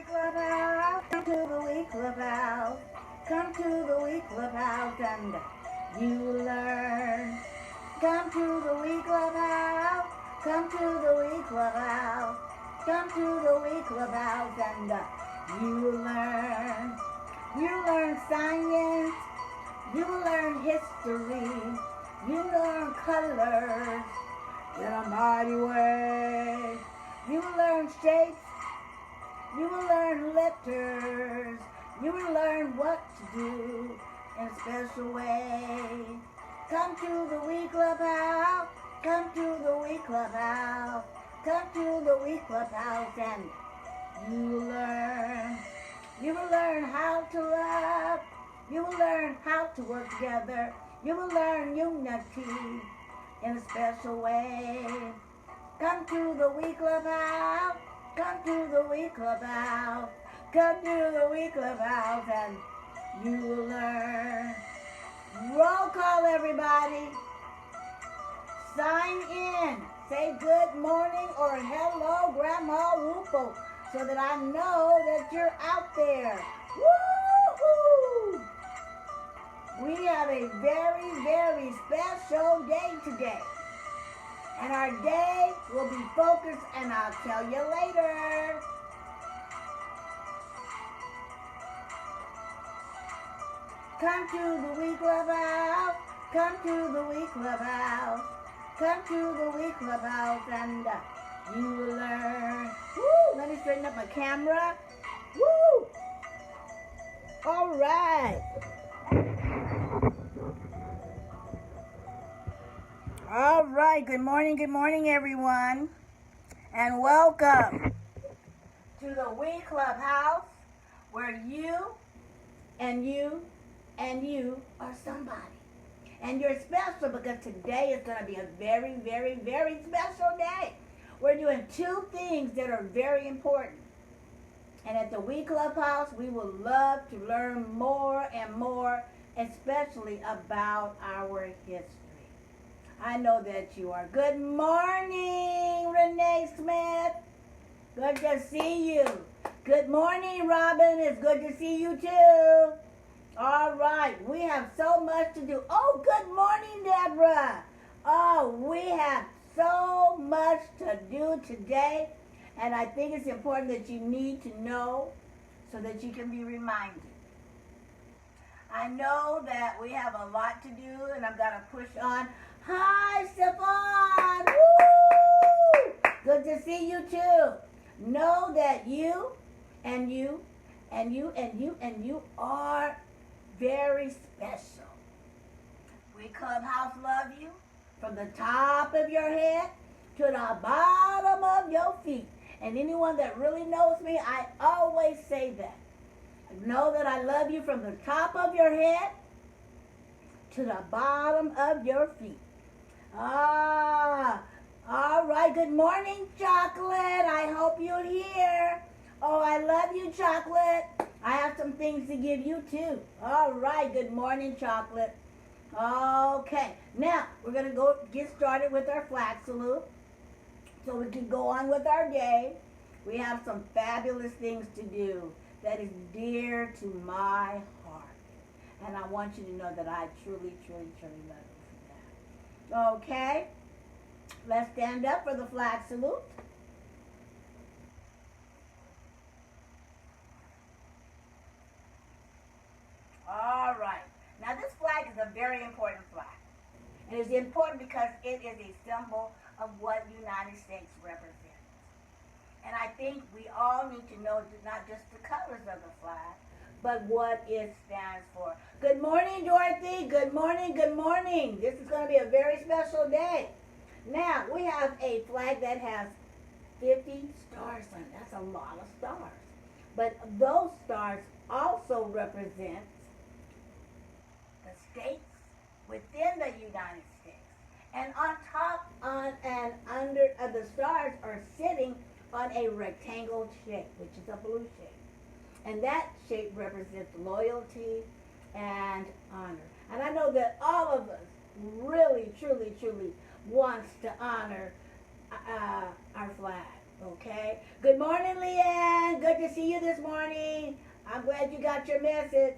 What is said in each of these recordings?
Clubhouse. Come to the week Clubhouse. Come to the week Clubhouse and you learn. Come to the week Clubhouse. Come to the week Clubhouse. Come to the week Clubhouse and you learn. You learn science. You learn history. You learn colors in a mighty way. You will learn shapes. You will learn letters. You will learn what to do in a special way. Come to the week Clubhouse. Come to the week Clubhouse. Come to the week Clubhouse and you will learn. You will learn how to love. You will learn how to work together. You will learn unity in a special way. Come to the week Clubhouse. Come to the week Clubhouse. Come to the week Clubhouse and you will learn. Roll call, everybody. Sign in. Say good morning or hello, Grandma Whoople, so that I know that you're out there. Woo-hoo! We have a very, very special day today. And our day will be focused, and I'll tell you later. Come to the week Clubhouse. Come to the week Clubhouse. Come to the week Clubhouse, and you will learn. Woo! Let me straighten up my camera. Woo! All right. All right. Good morning, everyone, and welcome to the week Clubhouse, where you and you and you are somebody. And you're special because today is going to be a very, very, very special day. We're doing two things that are very important. And at the Week Clubhouse, we would love to learn more and more, especially about our history. I know that you are. Good morning, Renee Smith. Good to see you. Good morning, Robin. It's good to see you too. All right, we have so much to do. Oh, good morning, Deborah. Oh, we have so much to do today, and I think it's important that you need to know so that you can be reminded. I know that we have a lot to do, and I'm going to push on. Hi, Stephon. Woo! Good to see you, too. Know that you and you and you and you and you are very special. We Clubhouse love you from the top of your head to the bottom of your feet. And anyone that really knows me, I always say that. Know that I love you from the top of your head to the bottom of your feet. All right. Good morning, Chocolate. I hope you're here. Oh, I love you, Chocolate. I have some things to give you, too. All right. Good morning, Chocolate. Okay. Now, we're going to get started with our flag salute so we can go on with our day. We have some fabulous things to do that is dear to my heart. And I want you to know that I truly, truly, truly love you for that. Okay. Let's stand up for the flag salute. All right. Now this flag is a very important flag. It is important because it is a symbol of what United States represents. And I think we all need to know not just the colors of the flag, but what it stands for. Good morning, Dorothy. Good morning, good morning. This is going to be a very special day. Now, we have a flag that has 50 stars on it. That's a lot of stars. But those stars also represent the states within the United States. And on top and under of the stars are sitting on a rectangle shape, which is a blue shape. And that shape represents loyalty and honor. And I know that all of us really, truly, truly wants to honor our flag. Okay. Good morning, Leanne. Good to see you this morning. I'm glad you got your message.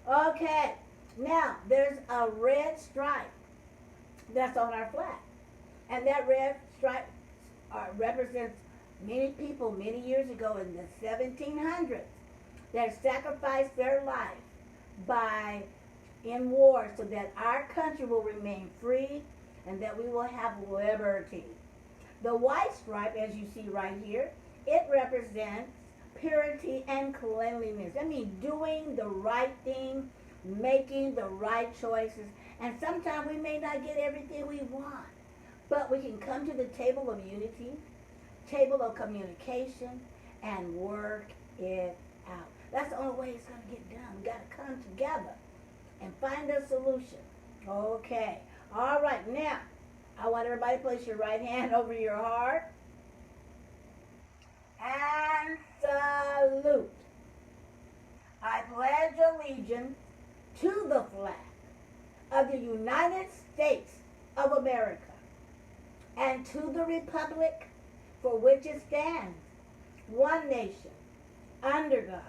Okay. Now, there's a red stripe that's on our flag. And that red stripe represents many people many years ago in the 1700s that sacrificed their life in war so that our country will remain free and that we will have liberty. The white stripe, as you see right here, it represents purity and cleanliness. I mean, doing the right thing, making the right choices. And sometimes we may not get everything we want, but we can come to the table of unity, table of communication, and work it out. That's the only way it's going to get done. We got to come together and find a solution. Okay. All right. Now, I want everybody to place your right hand over your heart and salute. I pledge allegiance to the flag of the United States of America and to the republic for which it stands, one nation, under God,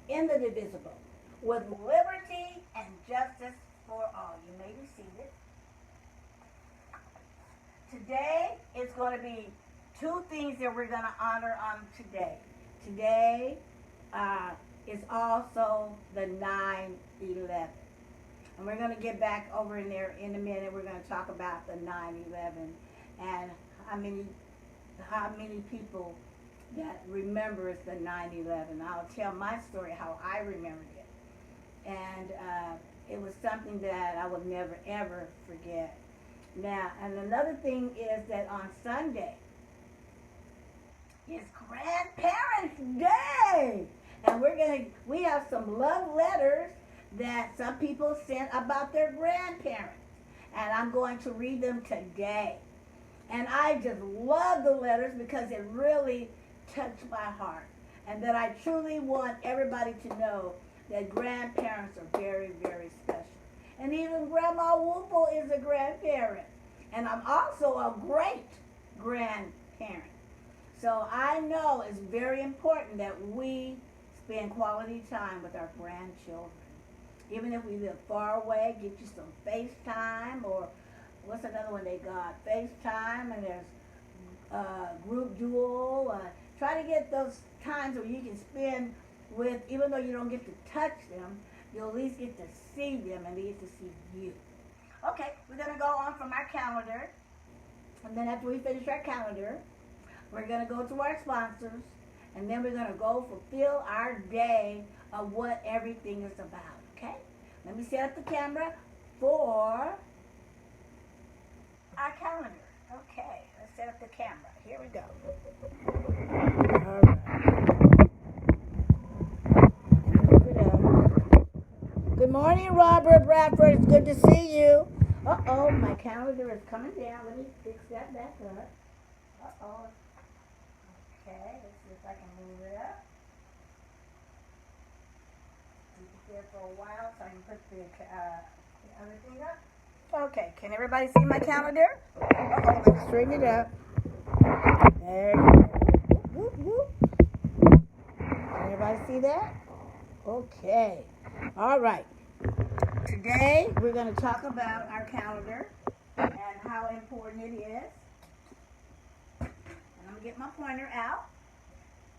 indivisible, with liberty and justice for all. You may be seated. Today is going to be two things that we're going to honor on today. Today is also the 9/11. And we're going to get back over in there in a minute. We're going to talk about the 9/11 and how many people that remember it's the 9/11. I'll tell my story how I remembered it. And it was something that I would never, ever forget. Now, and another thing is that on Sunday is Grandparents' Day. And we have some love letters that some people sent about their grandparents. And I'm going to read them today. And I just love the letters because it really touched my heart. And that I truly want everybody to know that grandparents are very, very special. And even Grandma Whoople is a grandparent. And I'm also a great grandparent. So I know it's very important that we spend quality time with our grandchildren. Even if we live far away, get you some FaceTime, or what's another one they got? FaceTime, and there's Group Duel. Try to get those times where you can spend with, even though you don't get to touch them, you'll at least get to see them and they get to see you. Okay, we're going to go on from our calendar. And then after we finish our calendar, we're going to go to our sponsors. And then we're going to go fulfill our day of what everything is about. Okay? Let me set up the camera for our calendar. Okay, let's set up the camera. Here we go. All right. Good morning, Robert Bradford. It's good to see you. Uh-oh, my calendar is coming down. Let me fix that back up. Uh-oh. Okay, let's see if I can move it up. Keep it there for a while so I can put the other thing up. Okay, can everybody see my calendar? Uh-oh, let's straighten it up. There you go. Whoop, whoop. Can everybody see that? Okay. All right. Today, we're going to talk about our calendar and how important it is. And I'm going to get my pointer out.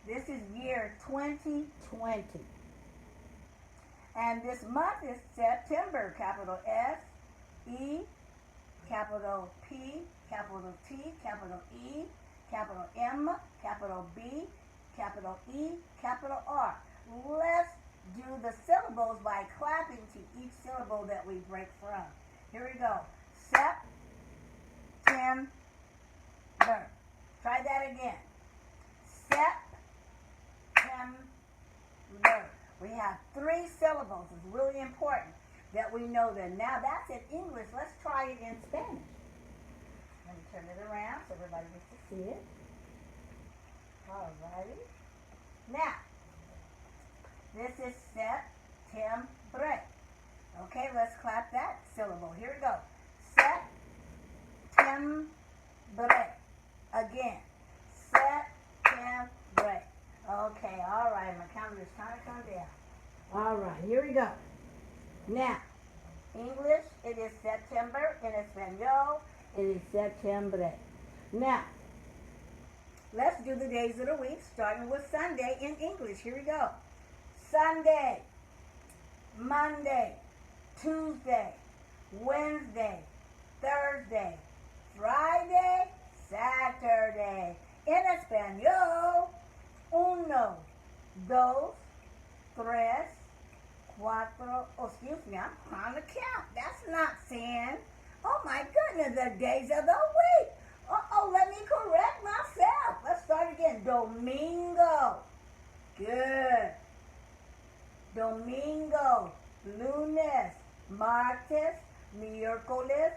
This is year 2020. And this month is September, capital S, E, capital P, capital T, capital E, capital M, capital B, capital E, capital R. Let's do the syllables by clapping to each syllable that we break from. Here we go. September. Try that again. September. We have 3 syllables. It's really important that we know that. Now that's in English. Let's try it in Spanish. Let me turn it around so everybody gets to see it. All righty. Now, this is September. Okay, let's clap that syllable. Here we go. September. Again. September. Okay, all right. My calendar is trying to come down. All right, here we go. Now, English, it is September. In Espanol, it is Septembre. Now, let's do the days of the week, starting with Sunday in English. Here we go. Sunday, Monday, Tuesday, Wednesday, Thursday, Friday, Saturday. En español, uno, dos, tres, cuatro. Oh, excuse me, I'm trying to count. That's not sin. Oh my goodness, the days of the week. Uh-oh, let me correct myself. Let's start again. Domingo. Good. Domingo, lunes, martes, miércoles,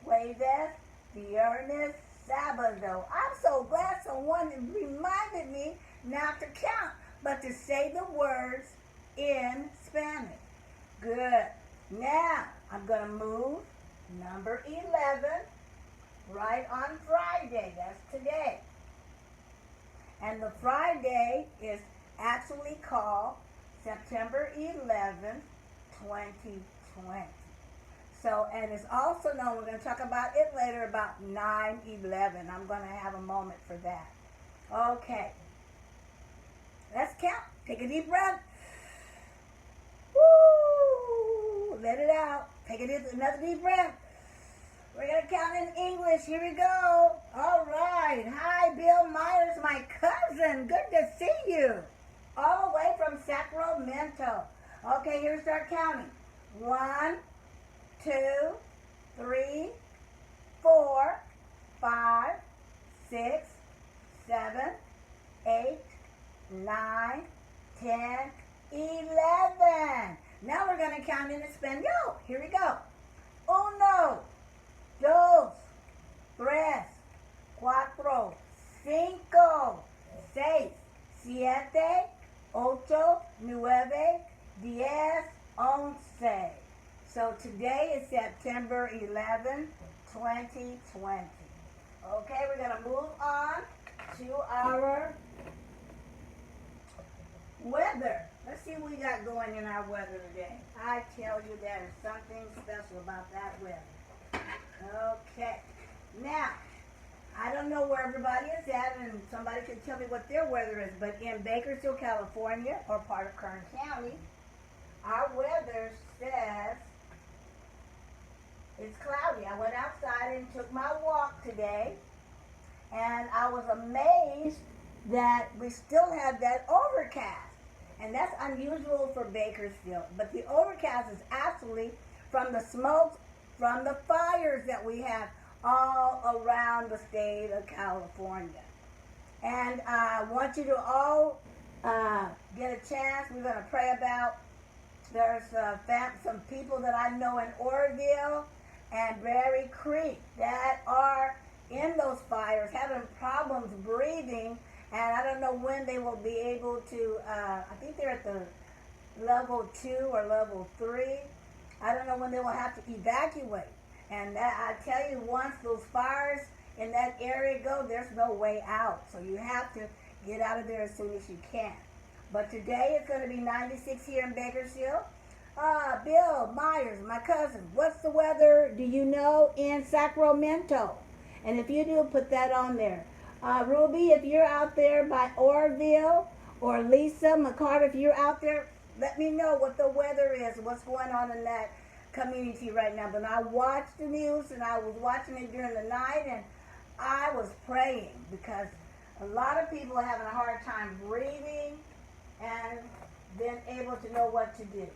jueves, viernes, sábado. I'm so glad someone reminded me not to count, but to say the words in Spanish. Good. Now, I'm going to move number 11 right on Friday. That's today. And the Friday is actually called September 11th, 2020. So, and it's also known, we're going to talk about it later, about 9/11. I'm going to have a moment for that. Okay. Let's count. Take a deep breath. Woo! Let it out. Take another deep breath. We're going to count in English. Here we go. All right. Hi, Bill Myers, my cousin. Good to see you. All the way from Sacramento. Okay, here we start counting. 1, 2, 3, 4, 5, 6, 7, 8, 9, 10, 11. Now we're going to count in Espanol. Here we go. 1, 2, 3, 4, 5, 6, 7, 8, 9, 10, 11. So today is September 11, 2020. Okay, we're going to move on to our weather. Let's see what we got going in our weather today. I tell you, there is something special about that weather. Okay. Now, I don't know where everybody is at, and somebody can tell me what their weather is, but in Bakersfield, California, or part of Kern County, our weather says it's cloudy. I went outside and took my walk today, and I was amazed that we still have that overcast. And that's unusual for Bakersfield. But the overcast is actually from the smoke, from the fires that we have all around the state of California. And I want you to all get a chance. We're going to pray about, there's some people that I know in Oroville and Berry Creek that are in those fires, having problems breathing, and I don't know when they will be able to, I think they're at the level 2 or level 3. I don't know when they will have to evacuate. And that, I tell you, once those fires in that area go, there's no way out. So you have to get out of there as soon as you can. But today it's going to be 96 here in Bakersfield. Bill Myers, my cousin, what's the weather, do you know, in Sacramento? And if you do, put that on there. Ruby, if you're out there by Oroville, or Lisa McCarter, if you're out there, let me know what the weather is, what's going on in that community right now. But I watched the news, and I was watching it during the night, and I was praying because a lot of people are having a hard time breathing and then able to know what to do.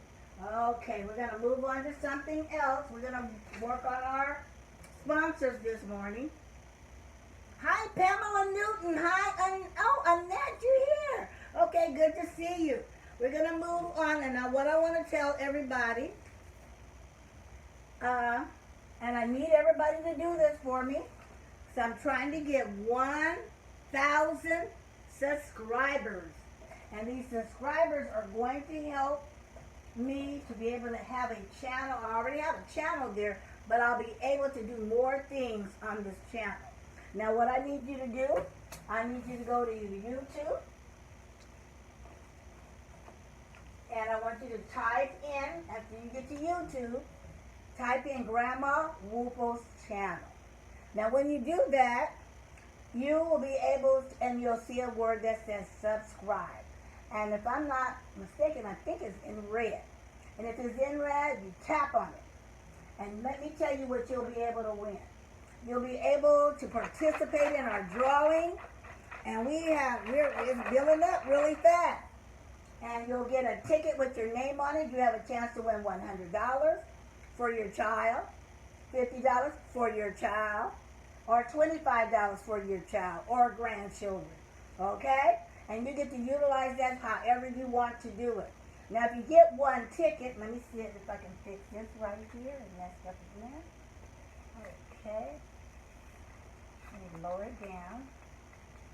Okay, we're going to move on to something else. We're going to work on our sponsors this morning. Hi, Pamela Newton. Hi, Annette, you're here. Okay, good to see you. We're going to move on. And now what I want to tell everybody, and I need everybody to do this for me, so I'm trying to get 1,000 subscribers. And these subscribers are going to help me to be able to have a channel. I already have a channel there, but I'll be able to do more things on this channel. Now what I need you to do, I need you to go to YouTube, type in, after you get to YouTube, type in Grandma Whoople's channel. Now when you do that, you will be able to, and you'll see a word that says subscribe. And if I'm not mistaken, I think it's in red. And if it's in red, you tap on it. And let me tell you what you'll be able to win. You'll be able to participate in our drawing. And it's building up really fast. And you'll get a ticket with your name on it. You have a chance to win $100 for your child, $50 for your child, or $25 for your child or grandchildren, okay? And you get to utilize that however you want to do it. Now, if you get one ticket, let me see if I can fix this right here and mess up again. Okay. Let me lower it down.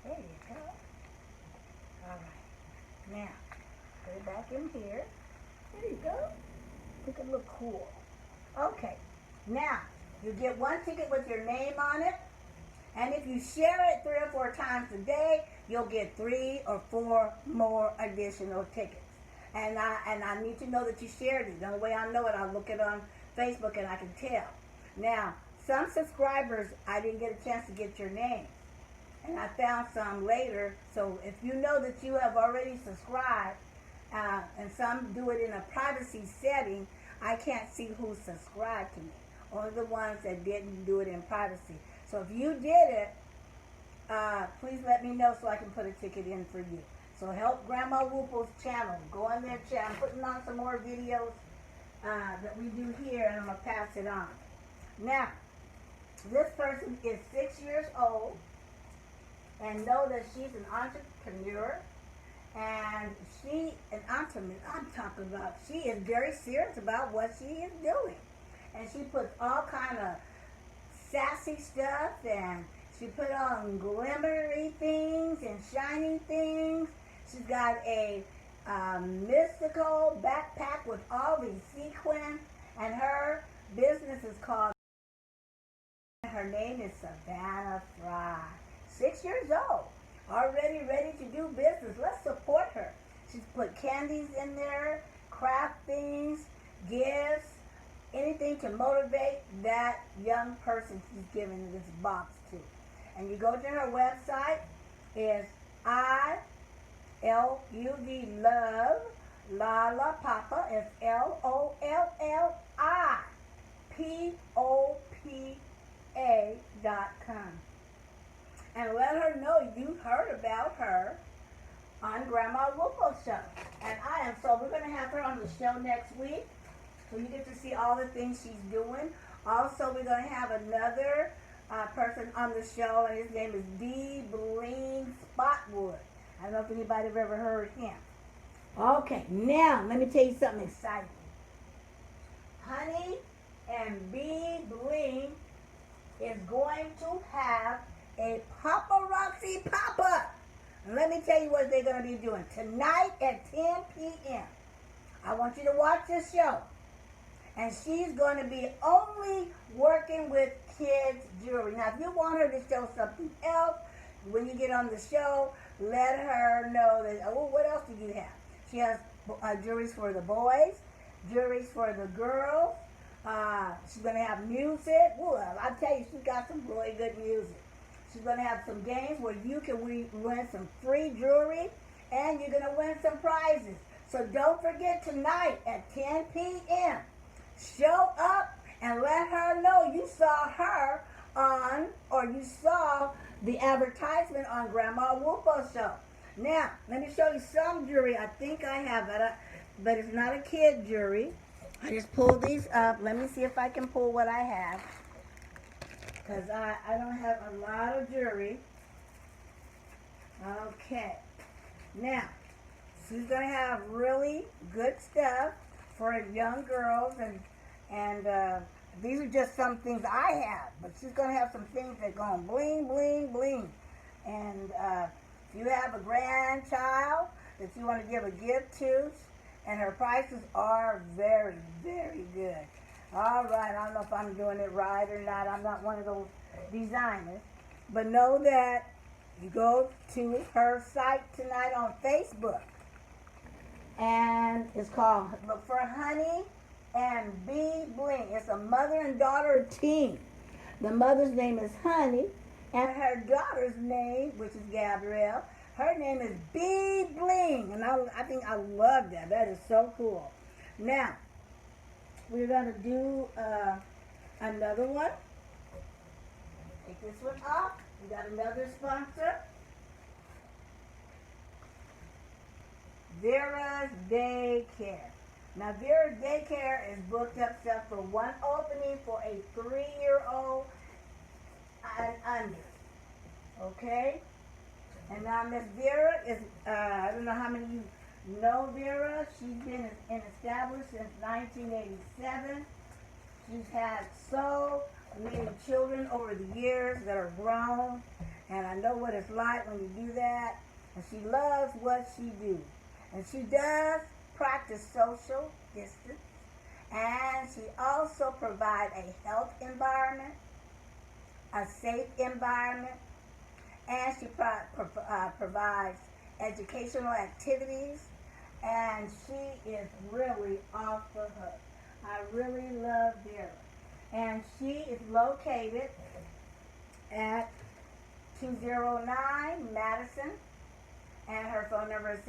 There you go. All right. Now, put it back in here. There you go. Make it look cool. Okay. Now, you get one ticket with your name on it, and if you share it 3 or 4 times a day, you'll get 3 or 4 more additional tickets. And I need to know that you shared it. The only way I know it, I'll look it on Facebook and I can tell. Now, some subscribers, I didn't get a chance to get your name. And I found some later. So if you know that you have already subscribed, and some do it in a privacy setting, I can't see who subscribed to me. Only the ones that didn't do it in privacy. So if you did it, please let me know so I can put a ticket in for you. So help Grandma Whoople's channel. Go on their channel. I'm putting on some more videos that we do here, and I'm going to pass it on. Now, this person is 6 years old, and know that she's an entrepreneur. And she is very serious about what she is doing. And she puts all kind of sassy stuff, and she put on glimmery things and shiny things. She's got a mystical backpack with all these sequins, and her business is called, her name is Savannah Fry. 6 years old, already ready to do business. Let's support her. She's put candies in there, craft things, gifts, anything to motivate that young person she's giving this box to. And you go to her website, is I-L-U-V, love, Lala Papa, it's LOLLIPOPA.com. And let her know you heard about her on Grandma Whoople's show. And we're going to have her on the show next week. So you get to see all the things she's doing. Also, we're going to have another person on the show, and his name is D. Bling Spotwood. I don't know if anybody have ever heard him. Okay, now let me tell you something exciting. Honey and B. Bling is going to have a paparazzi pop-up. And let me tell you what they're going to be doing. Tonight at 10 p.m. I want you to watch this show. And she's going to be only working with kids' jewelry. Now, if you want her to show something else, when you get on the show, let her know that, what else do you have? She has jewelry for the boys, jewelry for the girls. She's going to have music. I tell you, she's got some really good music. She's going to have some games where you can win some free jewelry, and you're going to win some prizes. So don't forget tonight at 10 p.m. Show up and let her know you saw her on, or you saw the advertisement on Grandma Whoople's show. Now, let me show you some jewelry. I think I have it, but it's not a kid jewelry. I just pulled these up. Let me see if I can pull what I have, because I don't have a lot of jewelry. Okay. Now, she's going to have really good stuff for young girls, and these are just some things I have, but she's going to have some things that go on bling, bling, bling. And if you have a grandchild that you want to give a gift to, and her prices are very, very good. All right, I don't know if I'm doing it right or not. I'm not one of those designers. But know that you go to her site tonight on Facebook. And it's called, look for Honey and Bee Bling. It's a mother and daughter team. The mother's name is Honey, and her daughter's name, which is Gabrielle, her name is Bee Bling. And I think I love that. That is so cool. Now, we're going to do another one. Take this one off. We got another sponsor. Vera's Daycare. Now, Vera's Daycare is booked up except for one opening for a 3-year-old and under. Okay? And now Miss Vera is, I don't know how many of you know Vera. She's been established since 1987. She's had so many children over the years that are grown. And I know what it's like when you do that. And she loves what she do. And she does practice social distance. And she also provides a health environment, a safe environment, and she provides educational activities, and she is really off the hook. I really love Vera. And she is located at 209 Madison, and her phone number is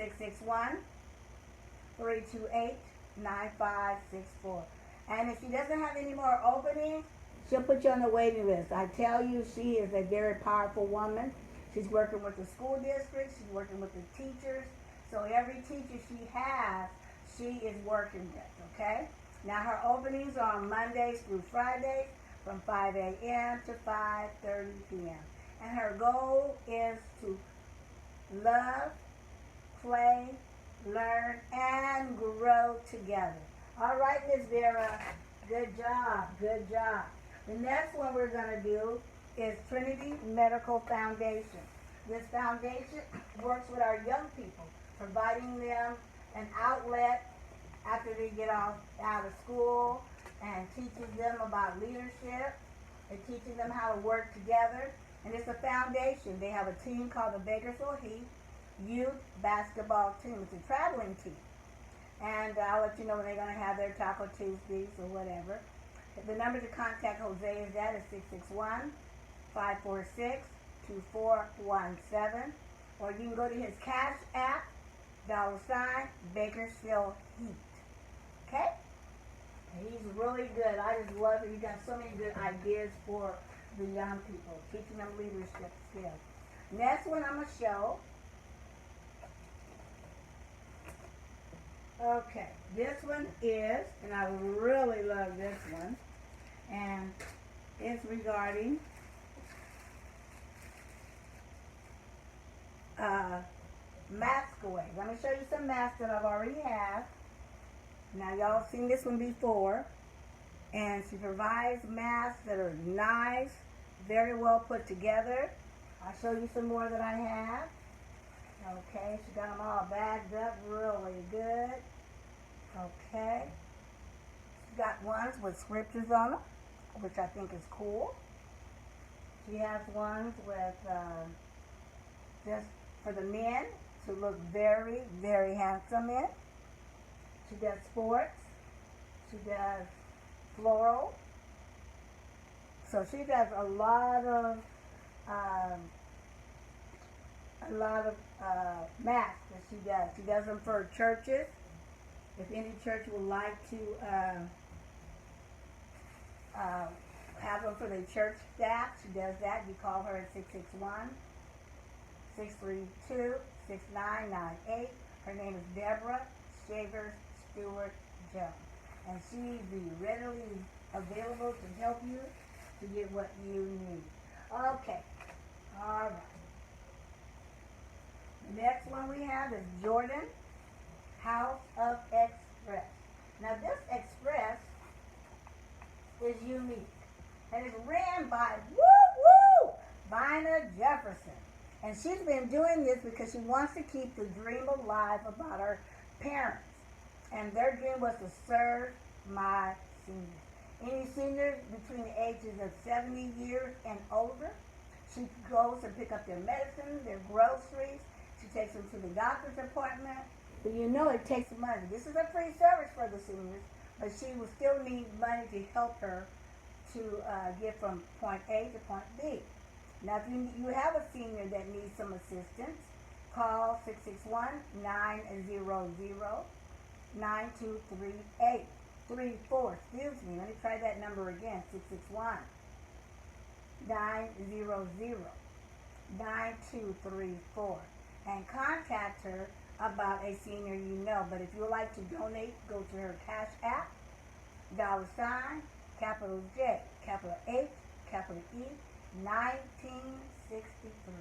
661-328-9564. And if she doesn't have any more openings, she'll put you on the waiting list. I tell you, she is a very powerful woman. She's working with the school district. She's working with the teachers. So every teacher she has, she is working with, okay? Now, her openings are on Mondays through Fridays from 5 a.m. to 5:30 p.m. And her goal is to love, play, learn, and grow together. All right, Miss Vera. Good job. Good job. The next one we're going to do is Trinity Medical Foundation. This foundation works with our young people, providing them an outlet after they get out of school, and teaches them about leadership. It teaches them how to work together. And it's a foundation. They have a team called the Bakersfield Heat Youth Basketball Team. It's a traveling team. And I'll let you know when they're going to have their Taco Tuesdays or whatever. The number to contact Jose is 661-546-2417. Or you can go to his Cash App, $ Bakersfield Heat. Okay? And he's really good. I just love it. He got so many good ideas for the young people, teaching them leadership skills. Next one I'm going to show. Okay, this one is, and I really love this one, and it's regarding mask away. Let me show you some masks that I've already have. Now, y'all seen this one before, and she provides masks that are nice, very well put together. I'll show you some more that I have. Okay, she got them all bagged up really good. Okay. She got ones with scriptures on them, which I think is cool. She has ones with just for the men to look very, very handsome in. She does sports. She does floral. So she does a lot of masks that she does. She does them for churches. If any church would like to have them for the church staff, she does that. You call her at 661-632-6998. Her name is Deborah Shavers Stewart Jones. And she'll be readily available to help you to get what you need. Okay. All right. The next one we have is Jordan House of Express. Now this express is unique. And it's ran by Vina Jefferson. And she's been doing this because she wants to keep the dream alive about her parents. And their dream was to serve my seniors. Any seniors between the ages of 70 years and older, she goes and pick up their medicine, their groceries. She takes them to the doctor's appointment. But you know it takes money. This is a free service for the seniors, but she will still need money to help her to get from point A to point B. Now, if you have a senior that needs some assistance, call 661-900-9238. 34, excuse me. Let me try that number again. 661-900-9234. And contact her about a senior you know. But if you would like to donate, go to her Cash App, $, capital J, capital H, capital E, 1963.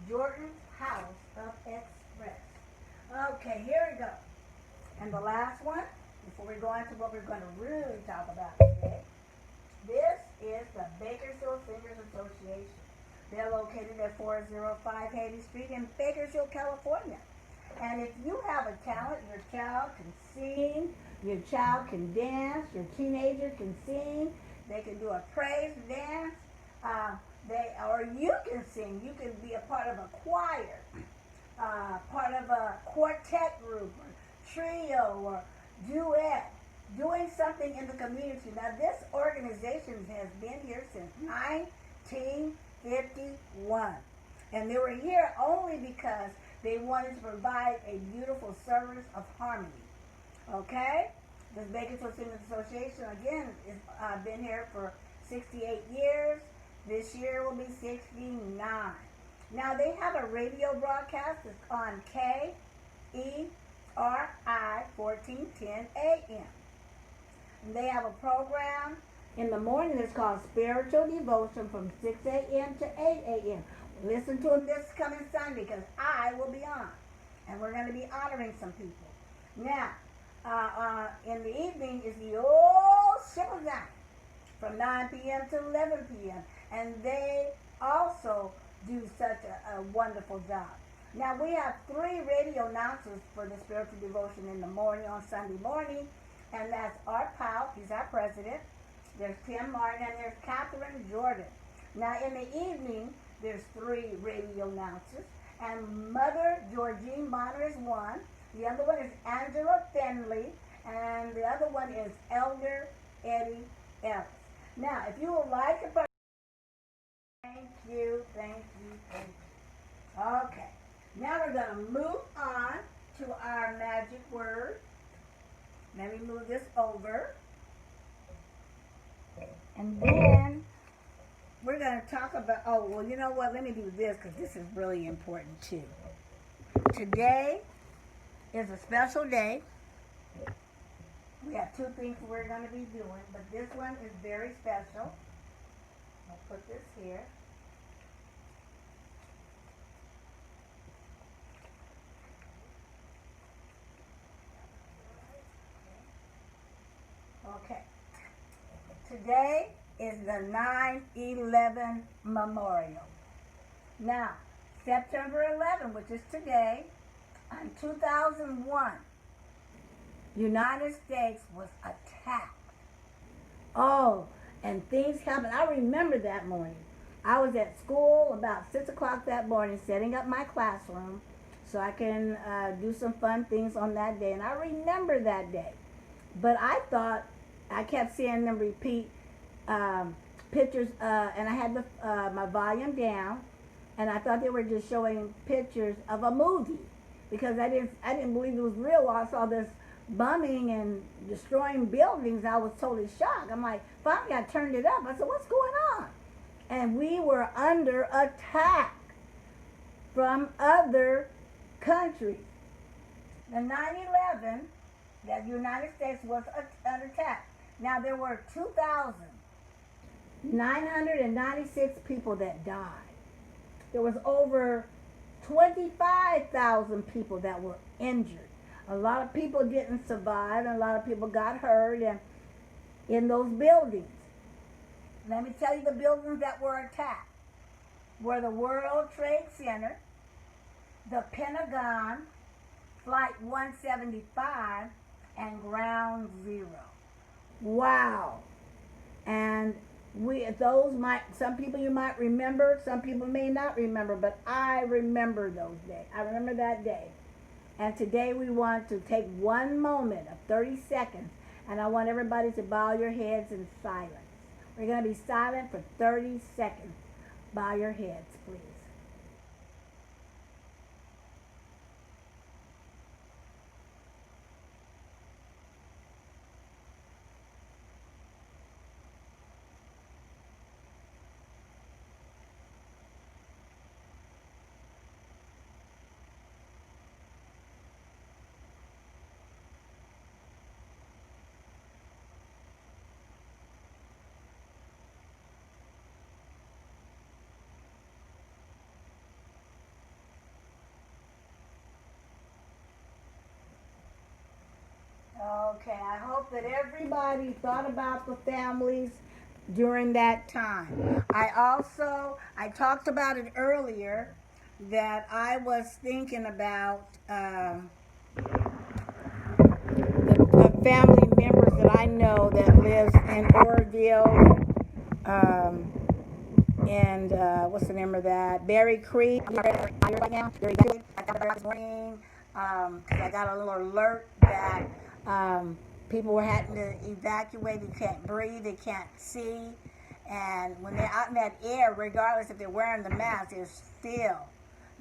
Jordan's House of Express. Okay, here we go. And the last one, before we go into what we're going to really talk about today, this is the Bakersfield Singers Association. They're located at 405 Haiti Street in Bakersfield, California. And if you have a talent, your child can sing, your child can dance, your teenager can sing, they can do a praise dance, or you can sing. You can be a part of a choir, part of a quartet group, or trio, or duet, doing something in the community. Now, this organization has been here since 1951. And they were here only because they wanted to provide a beautiful service of harmony. Okay? This Bakersfield Singers Association, again, has been here for 68 years. This year will be 69. Now, they have a radio broadcast. It's on KERI 1410 AM. And they have a program in the morning that's called Spiritual Devotion from 6 a.m. to 8 a.m. Listen to them this coming Sunday because I will be on. And we're going to be honoring some people. Now, in the evening is the old ship of Zion from 9 p.m. to 11 p.m. And they also do such a wonderful job. Now, we have 3 radio announcers for the spiritual devotion in the morning on Sunday morning. And that's Art Powell, he's our president. There's Tim Martin, and there's Catherine Jordan. Now, in the evening, there's 3 radio announcers. And Mother Georgine Bonner is one. The other one is Angela Finley. And the other one is Elder Eddie Ellis. Now, if you would like to participate, thank you. Okay. Now we're going to move on to our magic word. Let me move this over. And then we're going to talk about, oh, well, you know what? Let me do this because this is really important too. Today is a special day. We have 2 things we're going to be doing, but this one is very special. I'll put this here. Okay. Today is the 9/11 Memorial. Now, September 11, which is today, in 2001, United States was attacked. Oh, and things happened. I remember that morning. I was at school about 6 o'clock that morning setting up my classroom so I can do some fun things on that day. And I remember that day. But I thought, I kept seeing them repeat pictures, and I had my volume down, and I thought they were just showing pictures of a movie because I didn't believe it was real. While I saw this bombing and destroying buildings, I was totally shocked. I'm like, finally I turned it up. I said, what's going on? And we were under attack from other countries. The 9/11, the United States was under attack. Now, there were 2,996 people that died. There was over 25,000 people that were injured. A lot of people didn't survive, and a lot of people got hurt in those buildings. Let me tell you the buildings that were attacked. Were the World Trade Center, the Pentagon, Flight 175, and Ground Zero. Wow. And some people you might remember, some people may not remember, but I remember those days. I remember that day. And today we want to take one moment of 30 seconds, and I want everybody to bow your heads in silence. We're going to be silent for 30 seconds. Bow your heads, please. Okay, I hope that everybody thought about the families during that time. I talked about it earlier, that I was thinking about the family members that I know that lives in Oroville, and what's the name of that? Berry Creek. I'm not ready to right now. Berry Creek. I got it this morning because I got a little alert that people were having to evacuate. They can't breathe. They can't see. And when they're out in that air, regardless if they're wearing the mask, they're still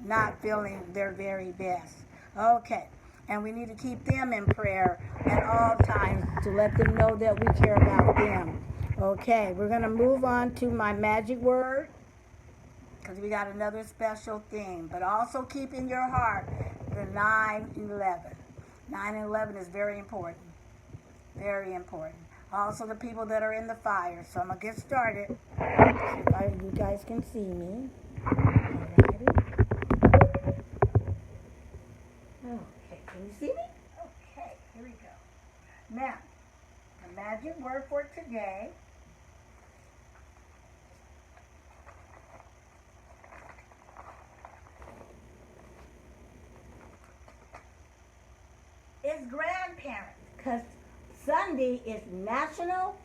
not feeling their very best. Okay. And we need to keep them in prayer at all times to let them know that we care about them. Okay, we're going to move on to my magic word because we got another special thing. But also keep in your heart the 9/11. 9/11 is very important. Very important. Also the people that are in the fire. So I'm going to get started. See if you guys can see me. Alrighty. Okay, can you see me? Okay, here we go. Now, the magic word for today is grandparents, because Sunday is National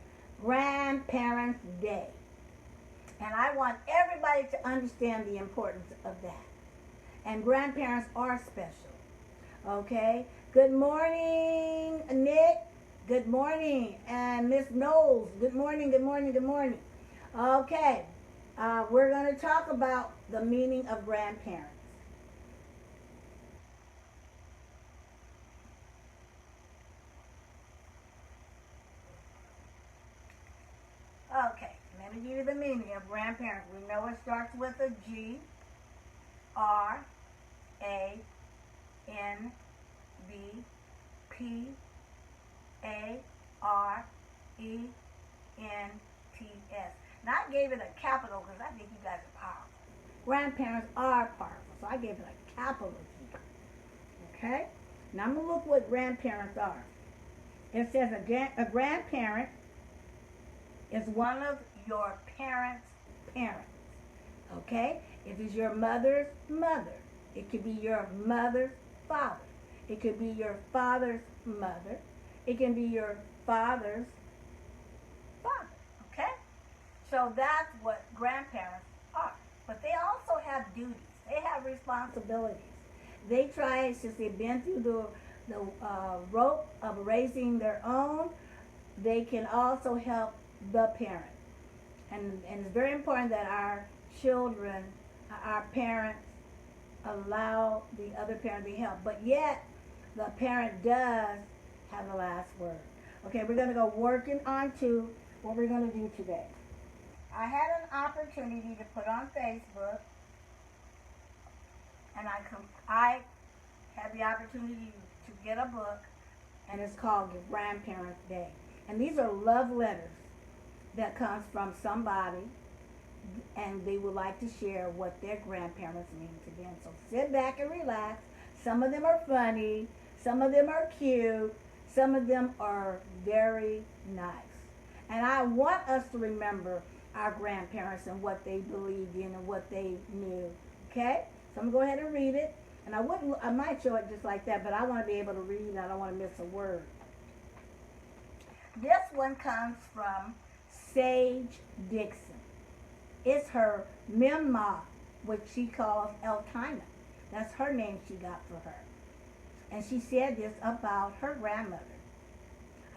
Grandparents Day. And I want everybody to understand the importance of that. And grandparents are special. Okay? Good morning, Nick. Good morning. And Miss Knowles. Good morning, good morning, good morning. Okay. We're going to talk about the meaning of grandparents. Okay, let me give you the meaning of grandparents. We know it starts with a G, R, A, N, B, P, A, R, E, N, T, S. Now I gave it a capital because I think you guys are powerful. Grandparents are powerful, so I gave it a capital G. Okay? Now I'm going to look what grandparents are. It says a grandparent is one of your parents' parents. Okay? It is your mother's mother. It could be your mother's father. It could be your father's mother. It can be your father's father. Okay? So that's what grandparents are. But they also have duties. They have responsibilities. They try, since they've been through the rope of raising their own, they can also help the parent. And it's very important that our children, our parents, allow the other parent to help. But yet, the parent does have the last word. Okay, we're going to go working on to what we're going to do today. I had an opportunity to put on Facebook, and I had the opportunity to get a book, and it's called Grandparents' Day. And these are love letters that comes from somebody, and they would like to share what their grandparents mean to them. So sit back and relax. Some of them are funny. Some of them are cute. Some of them are very nice. And I want us to remember our grandparents and what they believed in and what they knew. Okay? So I'm going to go ahead and read it. And I might show it just like that, but I want to be able to read and I don't want to miss a word. This one comes from Sage Dixon. It's her memoir, which she calls Eltina. That's her name she got for her. And she said this about her grandmother.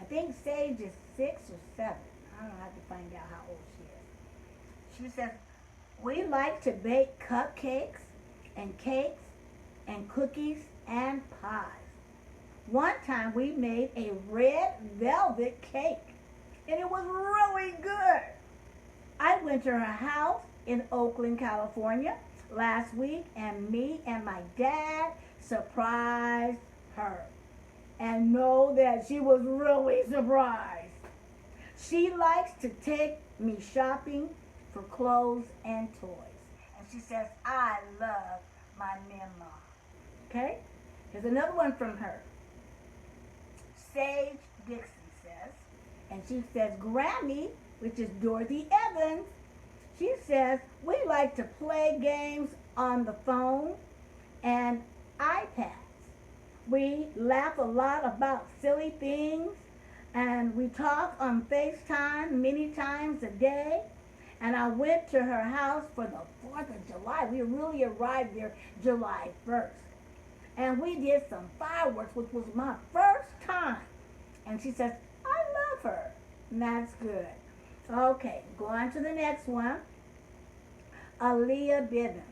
I think Sage is 6 or 7. I don't know, I have to find out how old she is. She says, we like to bake cupcakes and cakes and cookies and pies. One time we made a red velvet cake, and it was really good. I went to her house in Oakland, California last week, and me and my dad surprised her. And know that she was really surprised. She likes to take me shopping for clothes and toys. And she says, I love my Mima. Okay? Here's another one from her. Sage Dixon says, and she says, Grammy, which is Dorothy Evans, she says, we like to play games on the phone and iPads. We laugh a lot about silly things, and we talk on FaceTime many times a day. And I went to her house for the 4th of July. We really arrived there July 1st. And we did some fireworks, which was my first time. And she says, I love her. And that's good. Okay, go on to the next one. Aaliyah Bivens.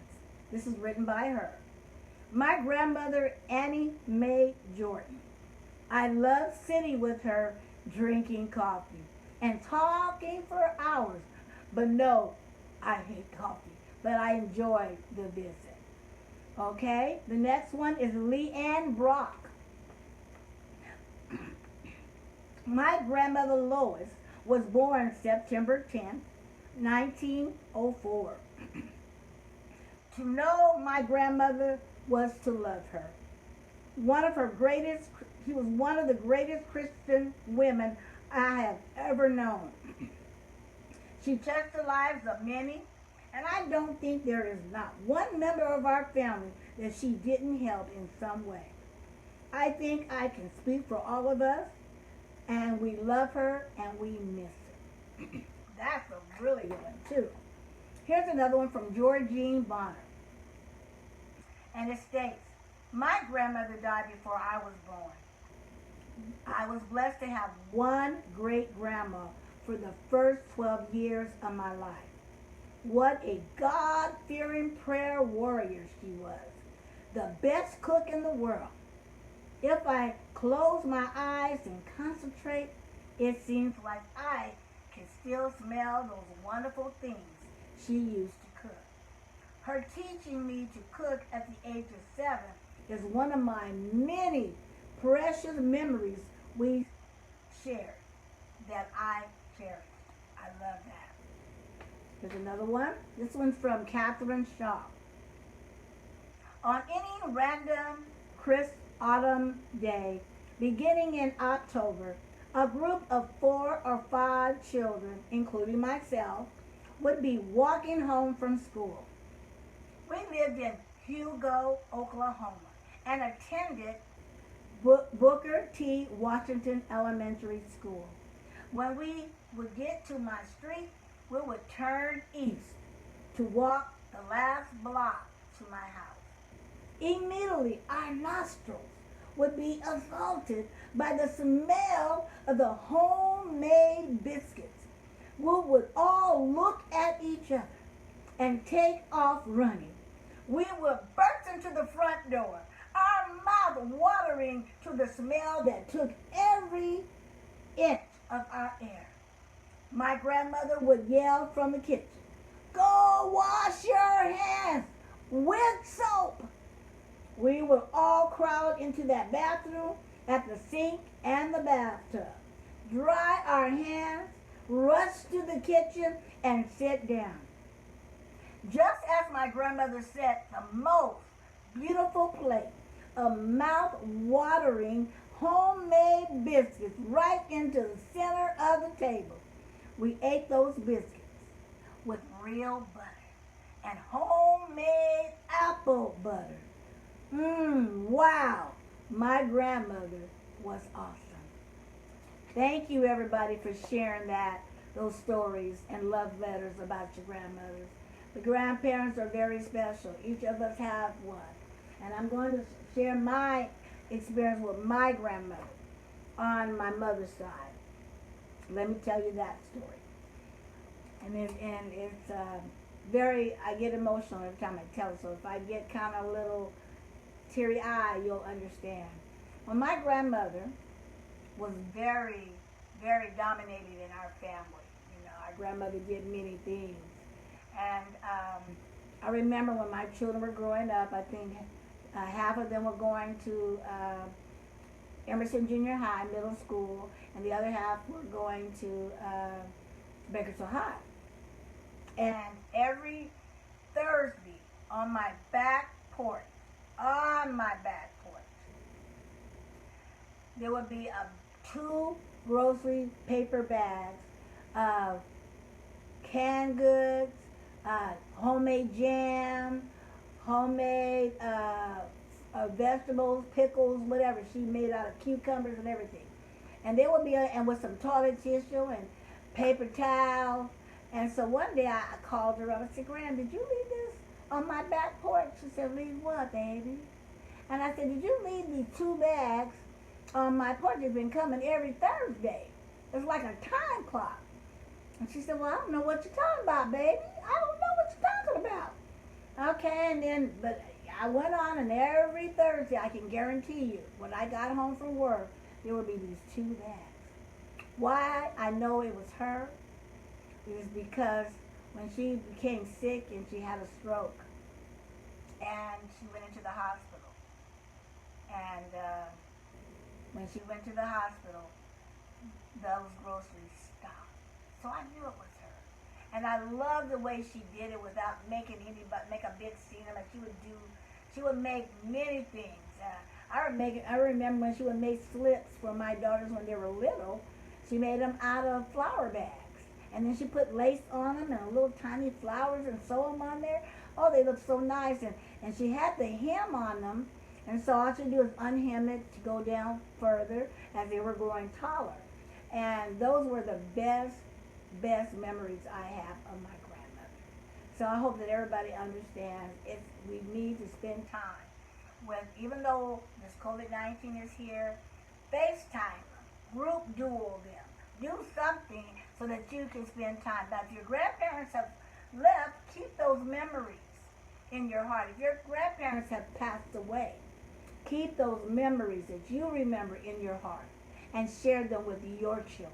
This is written by her. My grandmother, Annie Mae Jordan. I love sitting with her, drinking coffee and talking for hours. But no, I hate coffee, but I enjoy the visit. Okay, the next one is Leanne Brock. My grandmother Lois was born September 10th, 1904. To know my grandmother was to love her. She was one of the greatest Christian women I have ever known. She touched the lives of many, and I don't think there is not one member of our family that she didn't help in some way. I think I can speak for all of us, and we love her and we miss her. That's a really good one, too. Here's another one from Georgine Bonner. And it states, my grandmother died before I was born. I was blessed to have one great-grandma for the first 12 years of my life. What a God-fearing prayer warrior she was. The best cook in the world. If I close my eyes and concentrate, it seems like I can still smell those wonderful things she used to cook. Her teaching me to cook at the age of 7 is one of my many precious memories we shared that I cherish. I love that. Here's another one. This one's from Catherine Shaw. On any random crisp autumn day, beginning in October, a group of 4 or 5 children, including myself, would be walking home from school. We lived in Hugo, Oklahoma, and attended Booker T. Washington Elementary School. When we would get to my street, we would turn east to walk the last block to my house. Immediately, our nostrils would be assaulted by the smell of the homemade biscuits. We would all look at each other and take off running. We would burst into the front door, our mouth watering to the smell that took every inch of our air. My grandmother would yell from the kitchen, "Go wash your hands with soap." We would all crowd into that bathroom at the sink and the bathtub, dry our hands, rush to the kitchen, and sit down. Just as my grandmother set the most beautiful plate of mouth-watering homemade biscuits right into the center of the table, we ate those biscuits with real butter and homemade apple butter. Wow, my grandmother was awesome. Thank you, everybody, for sharing those stories and love letters about your grandmothers. The grandparents are very special. Each of us have one. And I'm going to share my experience with my grandmother on my mother's side. Let me tell you that story. And it's very, I get emotional every time I tell it. So if I get kind of a little teary-eyed, you'll understand. Well, my grandmother was very, very dominated in our family. You know, our grandmother did many things. And I remember when my children were growing up, I think half of them were going to Emerson Junior High, middle school, and the other half were going to Bakersfield High. And every Thursday on my back porch, there would be 2 grocery paper bags of canned goods, homemade jam, homemade vegetables, pickles, whatever. She made out of cucumbers and everything. And they would be, and with some toilet tissue and paper towels. And so one day I called her up and said, Gran, did you leave this on my back porch? She said, leave what, baby? And I said, did you leave these 2 bags on my porch? They've been coming every Thursday. It's like a time clock. And she said, well, I don't know what you're talking about, baby. I don't know what you're talking about. Okay, and then, but I went on, and every Thursday, I can guarantee you, when I got home from work, there would be these 2 bags. Why I know it was her is because when she became sick and she had a stroke, and she went into the hospital, and when she went to the hospital, those groceries stopped. So I knew it was her. And I loved the way she did it without making make a big scene of it. She would make many things. I remember when she would make slips for my daughters when they were little. She made them out of flour bags. And then she put lace on them and little tiny flowers and sew them on there. Oh, they look so nice. And she had the hem on them. And so all she do is unhem it to go down further as they were growing taller. And those were the best memories I have of my grandmother. So I hope that everybody understands we need to spend time with, even though this COVID-19 is here, FaceTime them, group duel them, do something so that you can spend time. Now, if your grandparents have left, keep those memories in your heart. If your grandparents have passed away, keep those memories that you remember in your heart and share them with your children.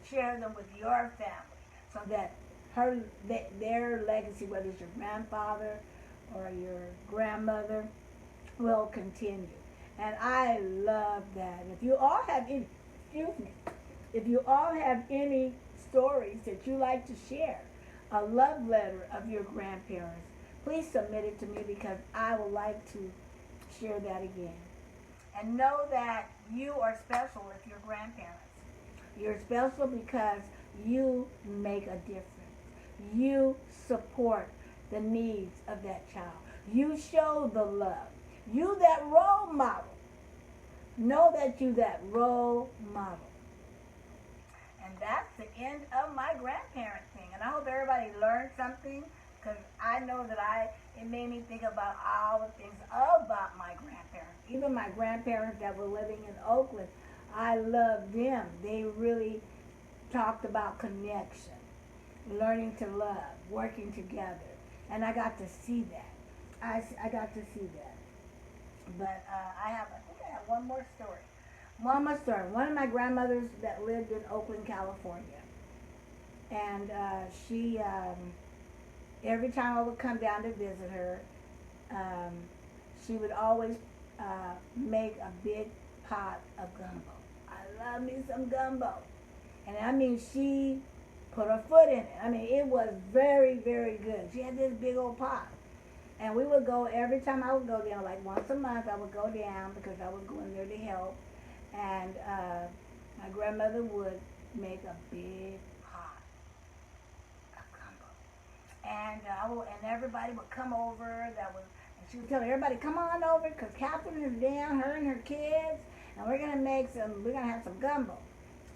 Share them with your family so that their legacy, whether it's your grandfather or your grandmother, will continue. And I love that. If you all have any, if you all have any stories that you like to share, a love letter of your grandparents, please submit it to me because I would like to share that again. And know that you are special with your grandparents. You're special because you make a difference. You support the needs of that child. You show the love. You that role model. Know that you that role model. And that's the end of my grandparent thing. And I hope everybody learned something because I know that it made me think about all the things about my grandparents. Even my grandparents that were living in Oakland, I love them. They really talked about connection, learning to love, working together. And I got to see that. I got to see that. But I think I have one more story. One more story. One of my grandmothers that lived in Oakland, California. And she, every time I would come down to visit her, she would always make a big pot of gumbo. I love me some gumbo. And I mean, she put her foot in it. I mean, it was very, very good. She had this big old pot. And we would go, every time I would go down, like once a month, I would go down because I would go in there to help. And my grandmother would make a big pot of gumbo. And everybody would come over. And she would tell everybody, come on over because Catherine is down, her and her kids, and we're gonna have some gumbo.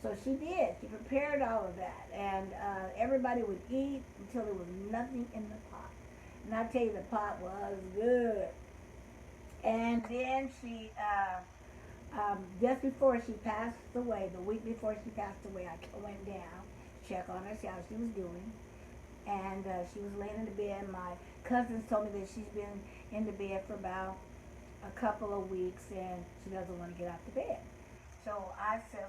So she did. She prepared all of that, and everybody would eat until there was nothing in the pot. And I tell you, the pot was good. And then she, just before she passed away, the week before she passed away, I went down, check on her, see how she was doing. And she was laying in the bed. My cousins told me that she's been in the bed for about a couple of weeks and she doesn't want to get out the bed. So I said,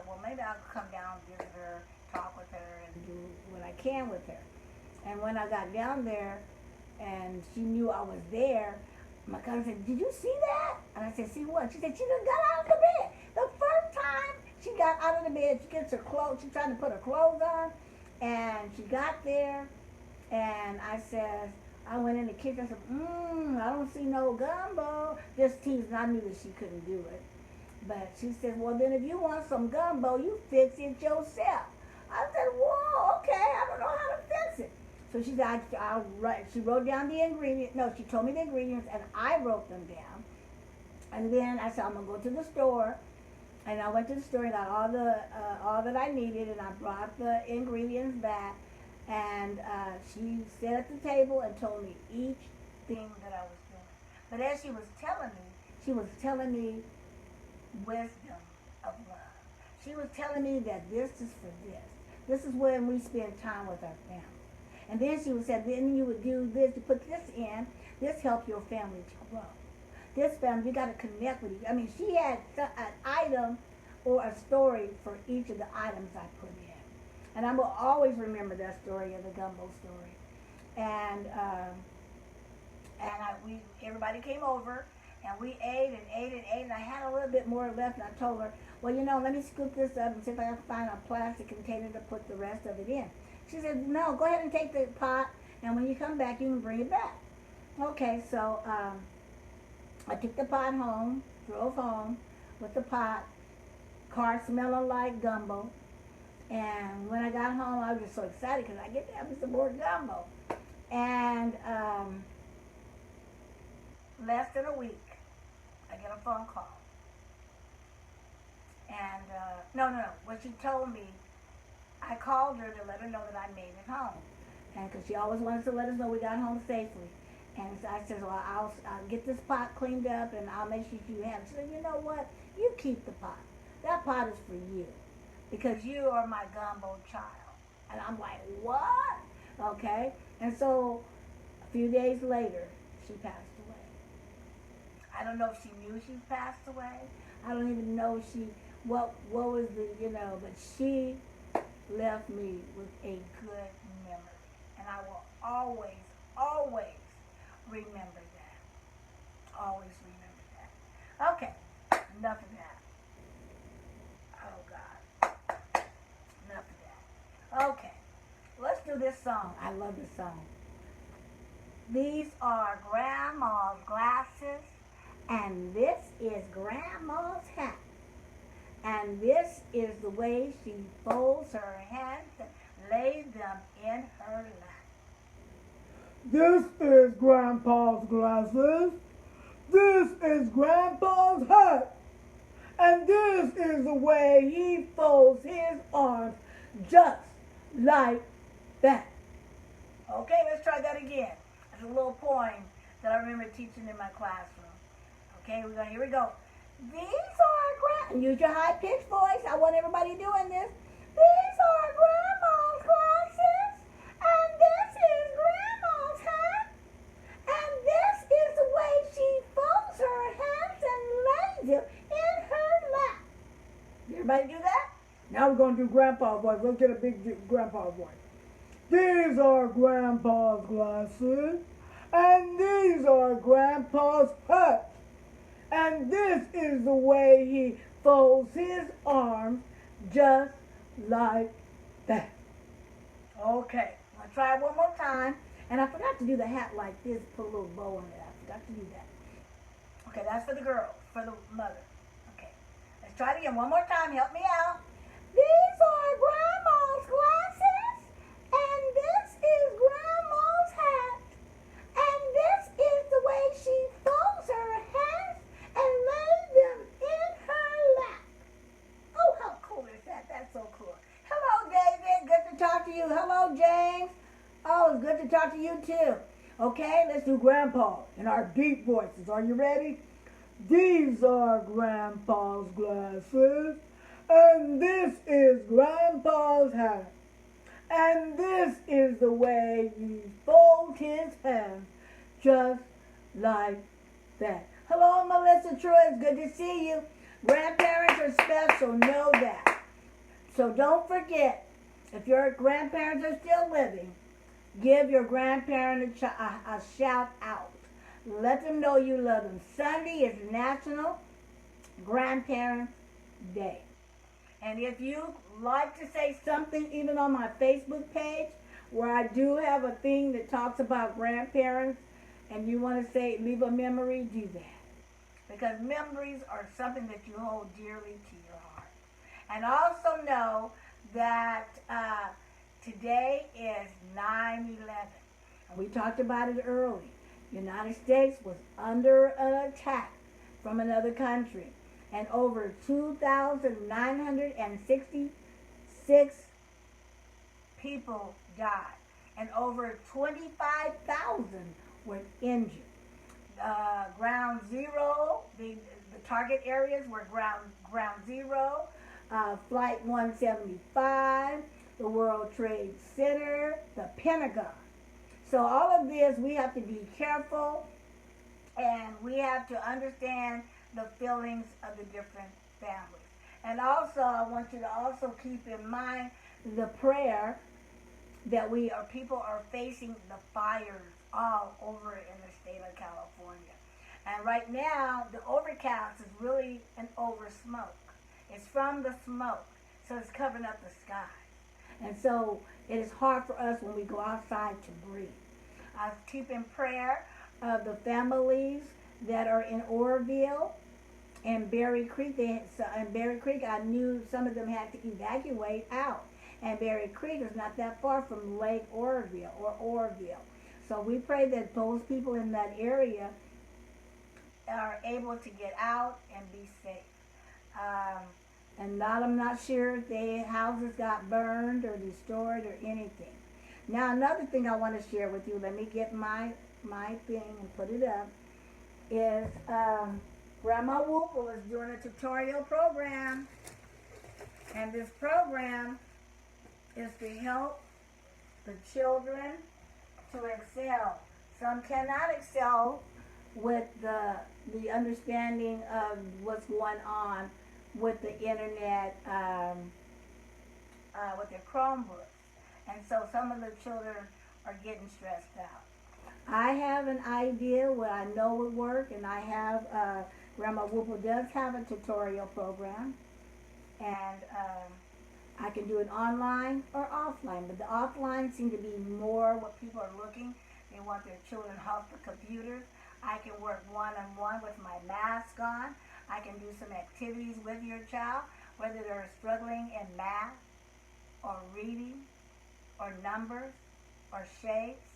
well, maybe I'll come down, visit her, talk with her, and do what I can with her. And when I got down there and she knew I was there, my cousin said, did you see that? And I said, see what? She said, she just got out of the bed. The first time she got out of the bed, she gets her clothes, she's trying to put her clothes on, and she got there, and I said, I went in the kitchen, I said, I don't see no gumbo. Just teasing, I knew that she couldn't do it. But she said, well, then if you want some gumbo, you fix it yourself. I said, whoa, okay, I don't know how to fix it. So she said, she wrote down the ingredients. No, she told me the ingredients, and I wrote them down. And then I said, I'm going to go to the store. And I went to the store and got all that I needed, and I brought the ingredients back. And she sat at the table and told me each thing that I was doing. But as she was telling me wisdom of love. She was telling me that this is for this. This is when we spend time with our family. And then she would say, then you would do this, you put this in, this helps your family to grow. This family, you got to connect with you. I mean, she had an item or a story for each of the items I put in. And I will always remember that story of the gumbo story. And everybody came over, and we ate and ate and ate, and I had a little bit more left, and I told her, well, let me scoop this up and see if I can find a plastic container to put the rest of it in. She said, no, go ahead and take the pot, and when you come back, you can bring it back. Okay, so I took the pot home, drove home with the pot, car smelling like gumbo. And when I got home, I was just so excited because I get to have me some more gumbo. And less than a week, I get a phone call. And no, what she told me, I called her to let her know that I made it home. And because she always wanted to let us know we got home safely. And so I said, well, I'll get this pot cleaned up and I'll make sure you have it. She said, you know what? You keep the pot. That pot is for you. Because you are my gumbo child. And I'm like, what? Okay. And so a few days later, she passed away. I don't know if she knew she passed away. I don't even know what was but she left me with a good memory. And I will always, always remember that. Always remember that. Okay, enough of that. Oh, God. Enough of that. Okay, let's do this song. I love this song. These are Grandma's glasses, and this is Grandma's hat. And this is the way she folds her hands and lays them in her lap. This is Grandpa's glasses. This is Grandpa's hat. And this is the way he folds his arms just like that. Okay, let's try that again. It's a little poem that I remember teaching in my classroom. Okay, here we go. These are use your high-pitched voice. I want everybody doing this. These are Grandma's glasses, and this is Grandma's hat, and this is the way she folds her hands and lays them in her lap. Everybody do that? Now we're going to do Grandpa's voice. Let's get a big Grandpa's voice. These are Grandpa's glasses, and these are Grandpa's hat. And this is the way he folds his arms just like that. Okay, I'll try it one more time. And I forgot to do the hat like this, put a little bow on it. I forgot to do that. Okay, that's for the girl, for the mother. Okay, let's try it again one more time. Help me out. These are Grandma's glasses, and this is Grandma's hat. And this is the way she folds her hands and lays them in her lap. Oh, how cool is that? That's so cool. Hello, David. Good to talk to you. Hello, James. Oh, it's good to talk to you, too. Okay, let's do Grandpa in our deep voices. Are you ready? These are Grandpa's glasses, and this is Grandpa's hat. And this is the way he folds his hands, just like that. Hello, Melissa Troy. It's good to see you. Grandparents are special. Know that. So don't forget, if your grandparents are still living, give your grandparent a shout out. Let them know you love them. Sunday is National Grandparents Day. And if you like to say something, even on my Facebook page, where I do have a thing that talks about grandparents, and you want to say, leave a memory, do that. Because memories are something that you hold dearly to your heart. And also know that today is 9/11. And we talked about it early. The United States was under an attack from another country. And over 2,966 people died. And over 25,000 were injured. Ground zero, the target areas were ground zero, Flight 175, the World Trade Center, the Pentagon. So all of this, we have to be careful, and we have to understand the feelings of the different families. And also, I want you to also keep in mind the prayer that people are facing the fires all over in the state of California. And right now, the overcast is really an over smoke. It's from the smoke, so it's covering up the sky. And so it is hard for us when we go outside to breathe. I keep in prayer of the families that are in Oroville and Berry Creek. In Berry Creek, I knew some of them had to evacuate out. And Berry Creek is not that far from Lake Oroville. So we pray that those people in that area are able to get out and be safe. I'm not sure if their houses got burned or destroyed or anything. Now, another thing I want to share with you, let me get my thing and put it up, is Grandma Whoople is doing a tutorial program. And this program is to help the children to excel. Some cannot excel with the understanding of what's going on with the internet, with their Chromebooks. And so some of the children are getting stressed out. I have an idea what I know would work, and I have, Grandma Whoople does have a tutorial program, and I can do it online or offline, but the offline seem to be more what people are looking. They want their children off the computers. I can work one-on-one with my mask on. I can do some activities with your child, whether they're struggling in math or reading or numbers or shapes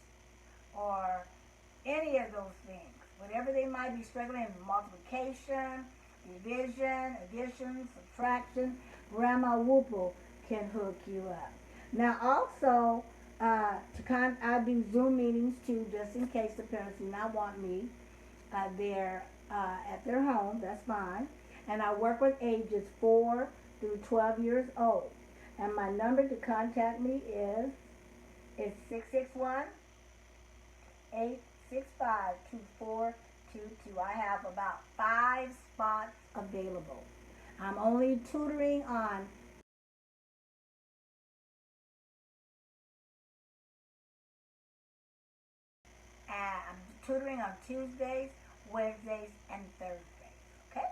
or any of those things. Whatever they might be struggling in, multiplication, division, addition, subtraction, Grandma Whoople can hook you up. Now also, I do Zoom meetings too, just in case the parents do not want me there at their home. That's fine. And I work with ages 4 through 12 years old. And my number to contact me is 661-865-2422. I have about 5 spots available. I'm only tutoring on Tuesdays, Wednesdays, and Thursdays. Okay?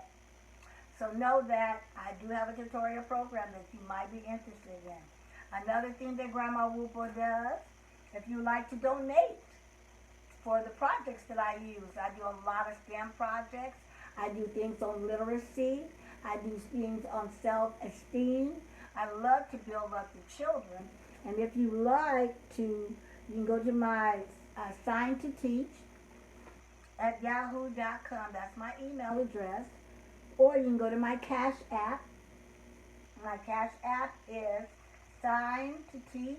So know that I do have a tutorial program that you might be interested in. Another thing that Grandma Whoople does, if you like to donate for the projects that I use, I do a lot of STEM projects. I do things on literacy. I do things on self-esteem. I love to build up the children. And if you like to, you can go to my Sign to Teach at yahoo.com. That's my email address. Or you can go to my Cash App. My Cash App is Sign to Teach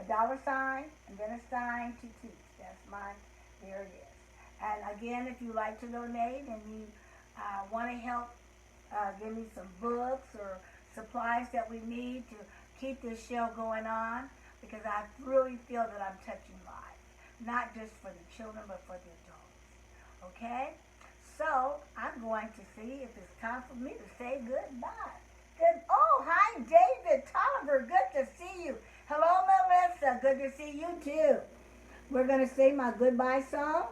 a dollar sign, and then a sign to teach. That's mine. There it is. And again, if you like to donate and you want to help give me some books or supplies that we need to keep this show going on, because I really feel that I'm touching lives, not just for the children, but for the adults. Okay? So I'm going to see if it's time for me to say goodbye. Oh, hi, David Tolliver. Good to see you. Hello, Melissa. Good to see you, too. We're going to say my goodbye song,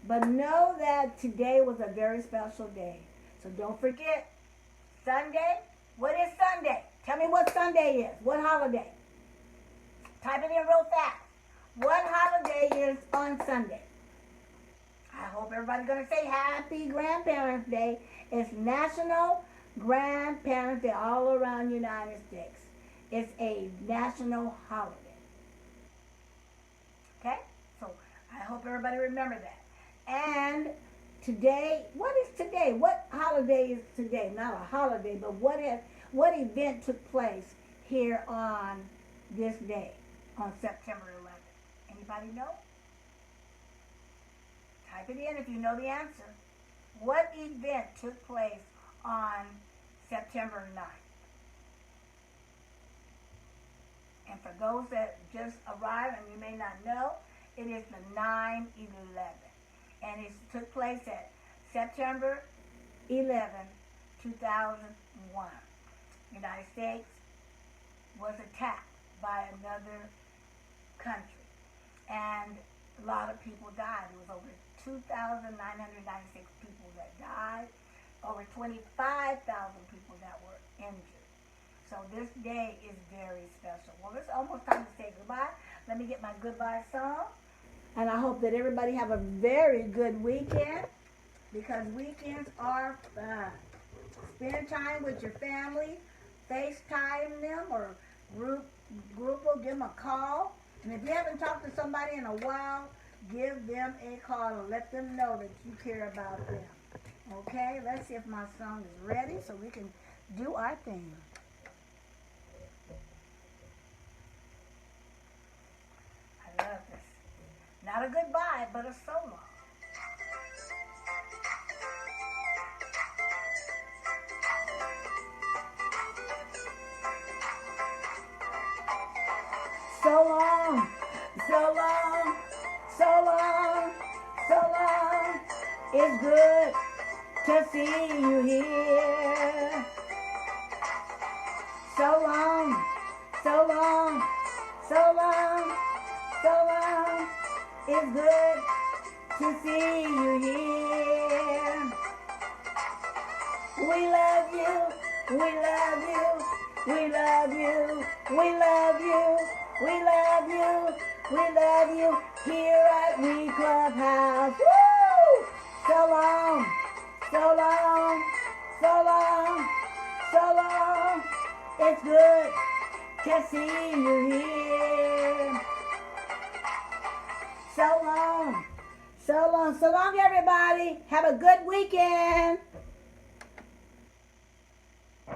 but know that today was a very special day. So don't forget, Sunday. What is Sunday? Tell me what Sunday is. What holiday? Type it in real fast. What holiday is on Sunday? I hope everybody's going to say Happy Grandparents' Day. It's National Grandparents' Day all around the United States. It's a national holiday. Okay? So I hope everybody remember that. And today, what is today? What holiday is today? Not a holiday, but what event took place here on this day, on September 11th? Anybody know? Type it in if you know the answer. What event took place on September 9th? And for those that just arrived and you may not know, it is the 9/11. And it took place at September 11, 2001. The United States was attacked by another country. And a lot of people died. It was over 2,996 people that died, over 25,000 people that were injured. So this day is very special. Well, it's almost time to say goodbye. Let me get my goodbye song. And I hope that everybody have a very good weekend, because weekends are fun. Spend time with your family, FaceTime them, or Whoople, give them a call. And if you haven't talked to somebody in a while, give them a call and let them know that you care about them. Okay, let's see if my song is ready so we can do our thing. I love this. Not a goodbye, but a solo. So long, so long, so long, so long. It's good to see you here. So long, so long, so long, so long. It's good to see you here. We love you, we love you, we love you, we love you, we love you, we love you here at We Clubhouse. Woo! So long, so long, so long, so long. It's good to see you here. So long, so long, so long, everybody. Have a good weekend.